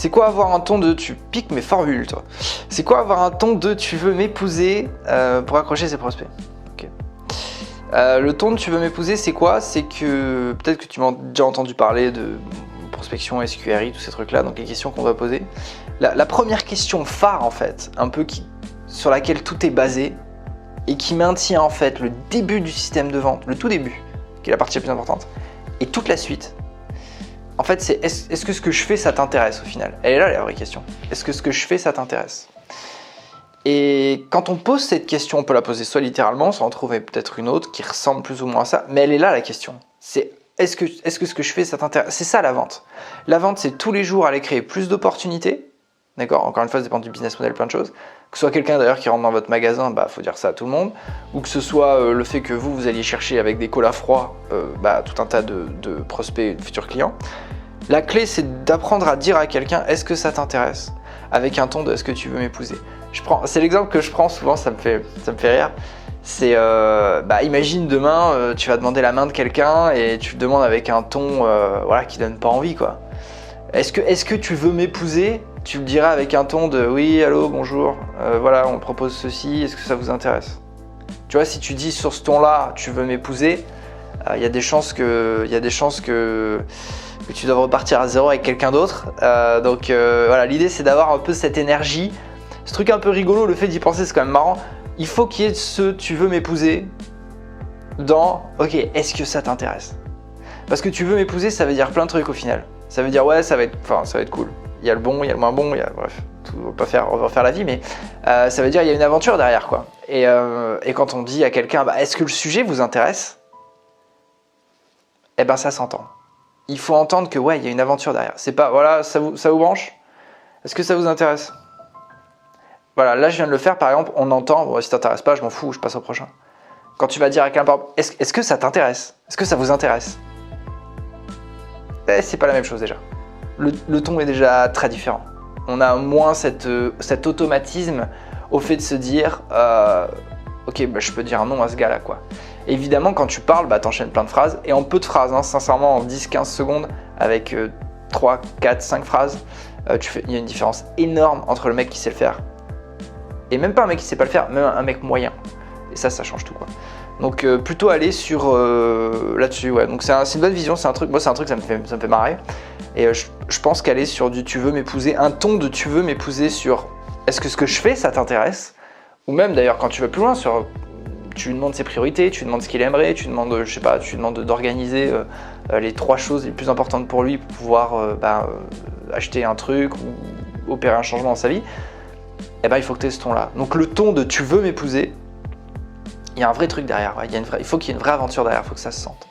C'est quoi avoir un ton de tu piques mes formules, toi? C'est quoi avoir un ton de tu veux m'épouser pour accrocher ses prospects? Ok. Le ton de tu veux m'épouser, c'est quoi? C'est que peut-être que tu m'as déjà entendu parler de prospection, SQRI, tous ces trucs-là, donc les questions qu'on va poser. La première question phare, en fait, un peu sur laquelle tout est basé et qui maintient en fait le début du système de vente, le tout début, qui est la partie la plus importante, et toute la suite. En fait, c'est est-ce que ce que je fais, ça t'intéresse au final? Elle est là la vraie question. Est-ce que ce que je fais, ça t'intéresse? Et quand on pose cette question, on peut la poser soit littéralement, soit en trouver peut-être une autre qui ressemble plus ou moins à ça, mais elle est là la question. C'est est-ce que ce que je fais, ça t'intéresse? C'est ça la vente. La vente, c'est tous les jours aller créer plus d'opportunités. D'accord? Encore une fois, ça dépend du business model, plein de choses. Que ce soit quelqu'un d'ailleurs qui rentre dans votre magasin, bah faut dire ça à tout le monde. Ou que ce soit le fait que vous alliez chercher avec des colas froids tout un tas de prospects, de futurs clients. La clé, c'est d'apprendre à dire à quelqu'un, est-ce que ça t'intéresse? Avec un ton de est-ce que tu veux m'épouser? C'est l'exemple que je prends souvent, ça me fait rire. C'est, imagine demain, tu vas demander la main de quelqu'un et tu le demandes avec un ton qui donne pas envie, quoi. Est-ce que tu veux m'épouser? Tu le diras avec un ton de oui, allô, bonjour, voilà, on propose ceci, est-ce que ça vous intéresse? Tu vois, si tu dis sur ce ton-là, tu veux m'épouser, il y a des chances que tu dois repartir à zéro avec quelqu'un d'autre. Donc voilà, l'idée c'est d'avoir un peu cette énergie. Ce truc un peu rigolo, le fait d'y penser, c'est quand même marrant. Il faut qu'il y ait ce tu veux m'épouser dans ok, est-ce que ça t'intéresse? Parce que tu veux m'épouser, ça veut dire plein de trucs au final. Ça veut dire ouais, ça va être cool. Il y a le bon, il y a le moins bon, bref, on va pas refaire la vie, mais ça veut dire il y a une aventure derrière, quoi. Et quand on dit à quelqu'un, est-ce que le sujet vous intéresse? Eh ben ça s'entend. Il faut entendre que ouais, il y a une aventure derrière. C'est pas voilà, ça vous branche? Est-ce que ça vous intéresse? Voilà, là je viens de le faire, par exemple, on entend, bon, si ça t'intéresse pas, je m'en fous, je passe au prochain. Quand tu vas dire à quelqu'un, est-ce que ça t'intéresse? Est-ce que ça vous intéresse? C'est pas la même chose déjà. Le ton est déjà très différent. On a moins cet automatisme au fait de se dire ok, je peux dire non à ce gars-là, quoi. Évidemment, quand tu parles, t'enchaînes plein de phrases, et en peu de phrases, sincèrement, en 10-15 secondes, avec 3, 4, 5 phrases, il y a une différence énorme entre le mec qui sait le faire, et même pas un mec qui sait pas le faire, même un mec moyen. Et ça change tout, quoi. Donc plutôt aller sur là-dessus, ouais. Donc c'est une bonne vision, c'est un truc, moi c'est un truc ça me fait marrer. Et je pense qu'aller sur du tu veux m'épouser, un ton de tu veux m'épouser sur est-ce que ce que je fais ça t'intéresse? Ou même d'ailleurs quand tu vas plus loin sur tu lui demandes ses priorités, tu lui demandes ce qu'il aimerait, tu lui demandes, je sais pas, tu lui demandes d'organiser les 3 choses les plus importantes pour lui pour pouvoir acheter un truc ou opérer un changement dans sa vie. Et il faut que tu aies ce ton-là. Donc le ton de tu veux m'épouser, il y a un vrai truc derrière, ouais. Il faut qu'il y ait une vraie aventure derrière, il faut que ça se sente.